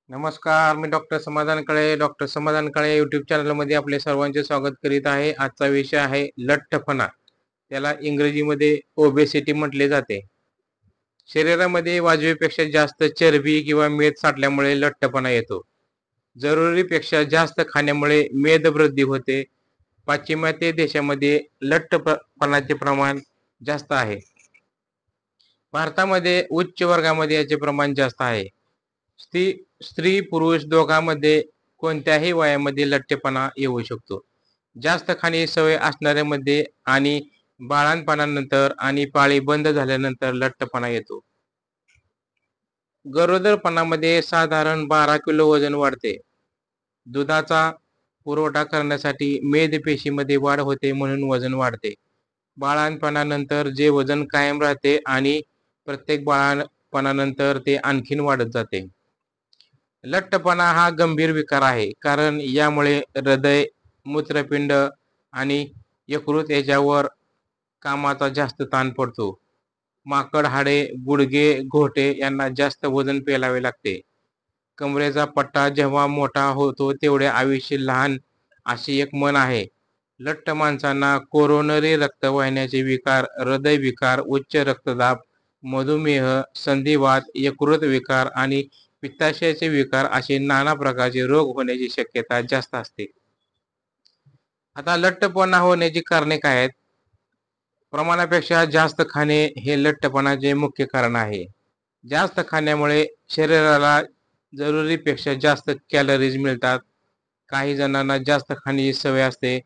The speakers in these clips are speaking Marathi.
नमस्कार, मी डॉक्टर समाधान काळे. डॉक्टर समाधान काळे यूट्यूब चॅनलमध्ये आपले सर्वांचे स्वागत करीत आहे. आजचा विषय आहे लठ्ठपणा. त्याला इंग्रजीमध्ये ओबेसिटी म्हटले जाते. शरीरामध्ये वाजवीपेक्षा जास्त चरबी किंवा मेद साठल्यामुळे लठ्ठपणा येतो. जरुरीपेक्षा जास्त खाण्यामुळे मेदवृद्धी होते. पाश्चिमात्य देशामध्ये लठ्ठपणाचे प्रमाण जास्त आहे. भारतामध्ये उच्च वर्गामध्ये याचे प्रमाण जास्त आहे. स्त्री पुरुष दोघांमध्ये कोणत्याही वयामध्ये लठ्ठपणा येऊ शकतो. जास्त खाण्याची सवय असणाऱ्यामध्ये आणि बाळंतपणानंतर आणि पाळी बंद झाल्यानंतर लठ्ठपणा येतो. गरोदरपणामध्ये साधारण 12 किलो वजन वाढते. दुधाचा पुरवठा करण्यासाठी मेदपेशीमध्ये वाढ होते म्हणून वजन वाढते. बाळंतपणानंतर जे वजन कायम राहते आणि प्रत्येक बाळंतपणानंतर ते आणखीन वाढत जाते. लठ्ठपणा हा गंभीर विकार आहे, कारण यामुळे हृदय, मूत्रपिंड आणि यकृत याच्यावर कामाचा जास्त ताण पडतो. माकड हाडे, गुडघे, घोटे यांना जास्त वजन पेलावे लागते. कमरेचा पट्टा जेव्हा मोठा होतो तेवढे आयुष्य लहान अशी एक म्हण आहे. लठ्ठ माणसांना कोरोनरी रक्तवाहिन्याचे विकार, हृदय विकार, उच्च रक्तदाब, मधुमेह, संधिवात, यकृत विकार आणि पित्ताशयाचे विकार असे नाना प्रकारचे रोग होण्याची शक्यता जास्त असते. आता लठ्ठपणा होण्याची कारणे काय आहेत? प्रमाणापेक्षा जास्त खाणे हे लठ्ठपणाचे मुख्य कारण आहे. जास्त खाण्यामुळे शरीराला जरुरीपेक्षा जास्त कॅलरीज मिळतात. काही जणांना जास्त खाण्याची सवय असते,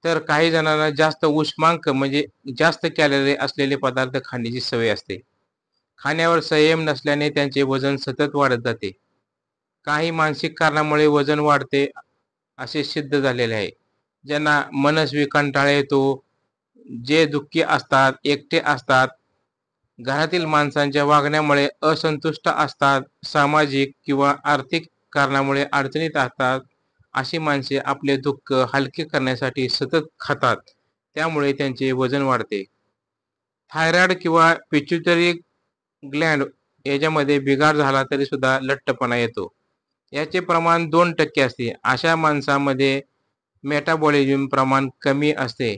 तर काही जणांना जास्त उष्मांक म्हणजे जास्त कॅलरी असलेले पदार्थ खाण्याची सवय असते. खाण्यावर संयम नसल्याने त्यांचे वजन सतत वाढत जाते. काही मानसिक कारणामुळे वजन वाढते असे सिद्ध झालेले आहे. ज्यांना मनस्वी कंटाळा येतो, जे दुःखी असतात, एकटे असतात, घरातील माणसांच्या वागण्यामुळे असंतुष्ट असतात, सामाजिक किंवा आर्थिक कारणामुळे अडचणीत असतात, अशी माणसे आपले दुःख हलके करण्यासाठी सतत खातात. त्यामुळे त्यांचे वजन वाढते. थायरॉइड किंवा पिट्युटरी ग्लँड याच्यामध्ये बिघाड झाला तरी सुद्धा लठ्ठपणा येतो. याचे प्रमाण 2% असते. अशा माणसामध्ये मेटाबॉलिझम प्रमाण कमी असते.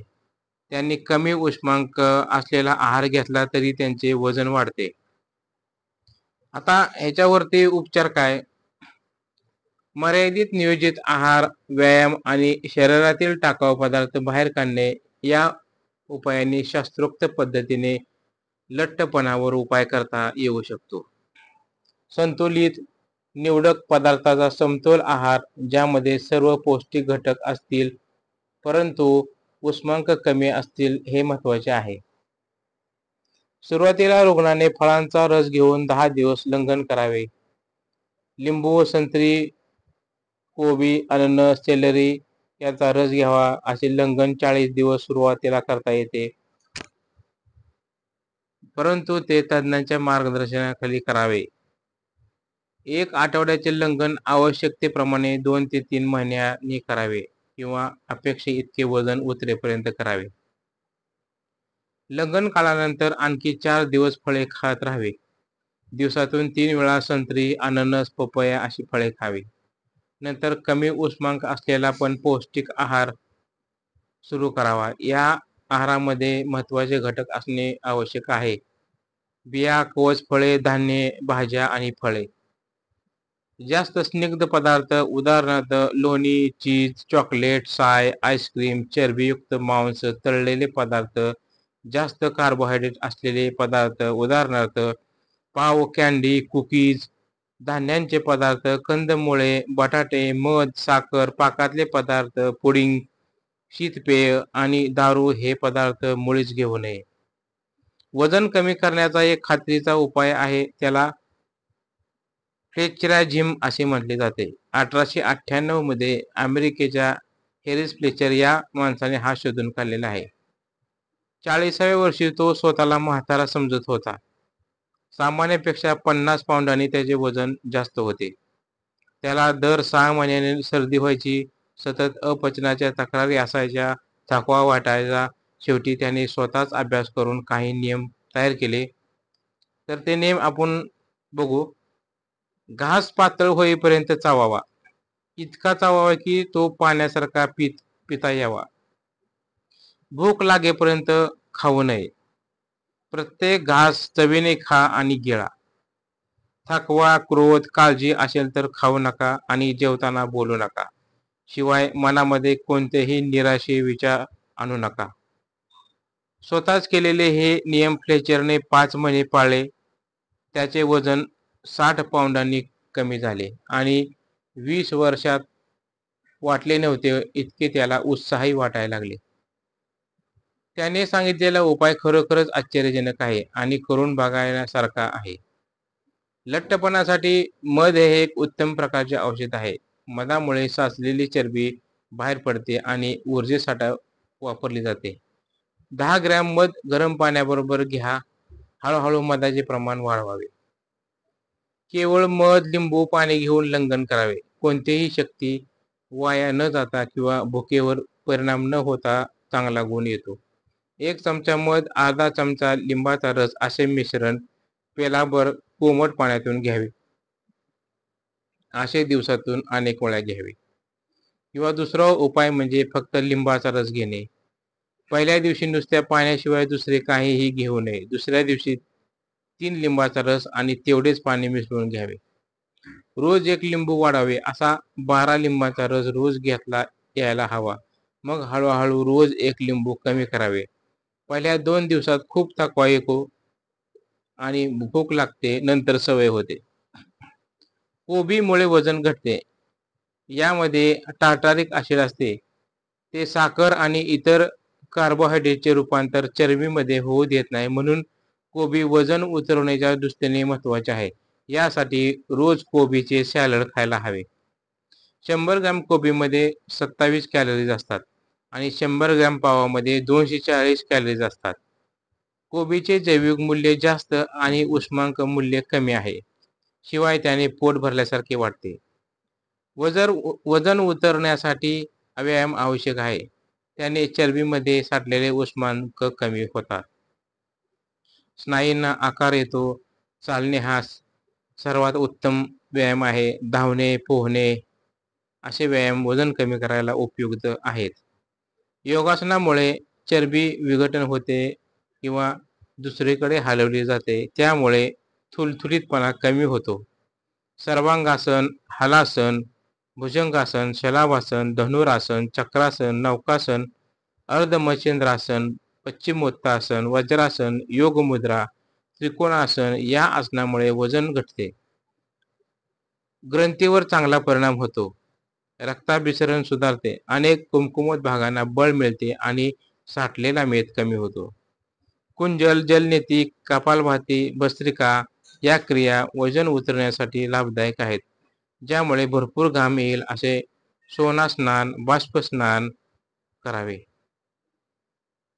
त्यांनी कमी उष्मांक असलेला आहार घेतला तरी त्यांचे वजन वाढते. आता ह्याच्यावरती उपचार काय? मर्यादित नियोजित आहार, व्यायाम आणि शरीरातील टाकाऊ पदार्थ बाहेर काढणे या उपायांनी शास्त्रोक्त पद्धतीने लठ्ठपणावर उपाय करता येऊ शकतो. संतुलित निवडक पदार्थाचा समतोल आहार, ज्यामध्ये सर्व पौष्टिक घटक असतील परंतु उष्मांक कमी असतील, हे महत्त्वाचे आहे. सुरुवातीला रुग्णाने फळांचा रस घेऊन 10 दिवस लंघन करावे. लिंबू, संत्री, कोबी, अननस, सेलरी याचा रस घ्यावा. असे लंघन 40 दिवस सुरुवातीला करता येते, परंतु ते तज्ञांच्या मार्गदर्शनाखाली करावे. 1 आठवड्याचे लंघन आवश्यकतेप्रमाणे 2 ते 3 महिन्यांनी करावे किंवा अपेक्षे इतके वजन उतरेपर्यंत करावे. लंघन काळानंतर आणखी 4 दिवस फळे खात राहावे. दिवसातून 3 वेळा संत्री, अननस, पपया अशी फळे खावी. नंतर कमी उष्मांक असलेला पण पौष्टिक आहार सुरू करावा. या आहारामध्ये महत्त्वाचे घटक असणे आवश्यक आहे. बिया, कवच फळे, धान्ये, भाज्या आणि फळे. जास्त स्निग्ध पदार्थ, उदाहरणार्थ लोणी, चीज, चॉकलेट, साय, आईस्क्रीम, चरबीयुक्त मांस, तळलेले पदार्थ, जास्त कार्बोहायड्रेट असलेले पदार्थ, उदाहरणार्थ पाव, कँडी, कुकीज, धान्यांचे पदार्थ, कंदमुळे, बटाटे, मध, साखर, पाकातले पदार्थ, पुडिंग, शीतपेय आणि दारू हे पदार्थ मुळीच घेऊ नये. वजन कमी करण्याचा एक खात्रीचा उपाय आहे, त्याला फ्लेचेराझिम असे म्हटले जाते. 1898 मध्ये अमेरिकेच्या हेरिस फ्लेचर या माणसाने हा शोधून काढलेला आहे. 40व्या वर्षी तो स्वतःला म्हातारा समजत होता. सामान्यपेक्षा 50 पाऊंडांनी त्याचे वजन जास्त होते. त्याला दर 6 महिन्यांनी सर्दी व्हायची, सतत अपचनाच्या तक्रारी असायच्या, थकवा वाटायचा. शेवटी त्याने स्वतःच अभ्यास करून काही नियम तयार केले. तर ते नियम आपण बघू. घास पातळ होईपर्यंत चावावा. इतका चावावा की तो पाण्यासारखा पिता यावा. भूक लागेपर्यंत खाऊ नये. प्रत्येक घास चवीने खा आणि गिळा. थकवा, क्रोध, काळजी असेल तर खाऊ नका आणि जेवताना बोलू नका. शिवाय मनामध्ये कोणतेही निराशे विचार आणू नका. स्वतःच केलेले हे नियम फ्लेचरने 5 महिने पाळले. त्याचे वजन 60 पाऊंडांनी कमी झाले आणि 20 वर्षात वाटले नव्हते इतके त्याला उत्साही वाटायला लागले. त्याने सांगितलेला उपाय खरोखरच आश्चर्यजनक आहे आणि करून बघण्यासारखा आहे. लठ्ठपणासाठी मध हे एक उत्तम प्रकारचे औषध आहे. मधामुळे साचलेली चरबी बाहेर पडते आणि ऊर्जेसाठी वापरली जाते. 10 ग्रॅम मध गरम पाण्याबरोबर घ्या. हळूहळू मधाचे प्रमाण वाढवावे. केवळ मध, लिंबू पाणी घेऊन लंघन करावे. कोणतीही शक्ती वाया न जाता किंवा भुकेवर परिणाम न होता चांगला गुण येतो. 1 चमचा मध, अर्धा चमचा लिंबाचा रस असे मिश्रण पेलाभर कोमट पाण्यातून घ्यावे. असे दिवसातून अनेक वेळा घ्यावे. किंवा दुसरा उपाय म्हणजे फक्त लिंबाचा रस घेणे. पहिल्या दिवशी नुसत्या पाण्याशिवाय दुसरे काहीही घेऊ नये. दुसऱ्या दिवशी 3 लिंबाचा रस आणि तेवढेच पाणी मिसळून घ्यावे. रोज 1 लिंबू वाढावे. असा 12 लिंबाचा रस रोज घेतला यायला हवा. मग हळूहळू रोज 1 लिंबू कमी करावे. पहिल्या 2 दिवसात खूप थकवा येतो आणि भूक लागते, नंतर सवय होते. कोबीमुळे वजन घटते. यामध्ये टार्टारिक ॲसिड असते. ते साखर आणि इतर कार्बोहायड्रेटचे रूपांतर चरबीमध्ये होऊ देत नाही. म्हणून कोबी वजन उतरवण्याच्या दृष्टीने महत्त्वाचे आहे. यासाठी रोज कोबीचे सॅलड खायला हवे. 100 ग्रॅम कोबीमध्ये 27 कॅलरीज असतात आणि 100 ग्रॅम पावामध्ये 240 कॅलरीज असतात. कोबीचे जैविक मूल्य जास्त आणि उष्मांक मूल्य कमी आहे. शिवाय त्याने पोट भरल्यासारखे वाटते. वजन उतरण्यासाठी व्यायाम आवश्यक आहे. त्याने चरबीमध्ये साठलेले उष्मांक कमी होतात. स्नायूंना आकार येतो. चालणे हा सर्वात उत्तम व्यायाम आहे. धावणे, पोहणे असे व्यायाम वजन कमी करायला उपयुक्त आहेत. योगासनामुळे चरबी विघटन होते किंवा दुसरीकडे हलवली जाते. त्यामुळे थुलथुलीतपणा कमी होतो. सर्वांगासन, हलासन, भुजंगासन, शलाभासन, धनुरासन, चक्रासन, नौकासन, अर्धमच्छिंद्रासन, पश्चिमोत्तासन, वज्रासन, योगमुद्रा, त्रिकोणासन या आसनामुळे वजन घटते. ग्रंथीवर चांगला परिणाम होतो. रक्ताभिसरण सुधारते. अनेक कुमकुवत भागांना बळ मिळते आणि साठलेला मेद कमी होतो. कुंजल, जलनेती, कपालभाती, भस्त्रिका या क्रिया वजन उतरण्यासाठी लाभदायक आहेत. ज्यामुळे भरपूर घाम येईल असे सोनास्नान, बाष्पस्नान करावे.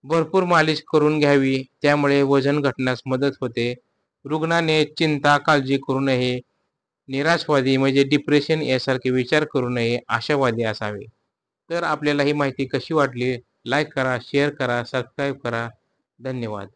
भरपूर मालिश करून घ्यावी. त्यामुळे वजन घटण्यास मदत होते. रुग्णाने चिंता, काळजी करू नये. निराशवादी म्हणजे डिप्रेशन यासारखे विचार करू नये. आशावादी असावे. तर आपल्याला ही माहिती कशी वाटली? लाईक करा, शेअर करा, सबस्क्राईब करा. धन्यवाद.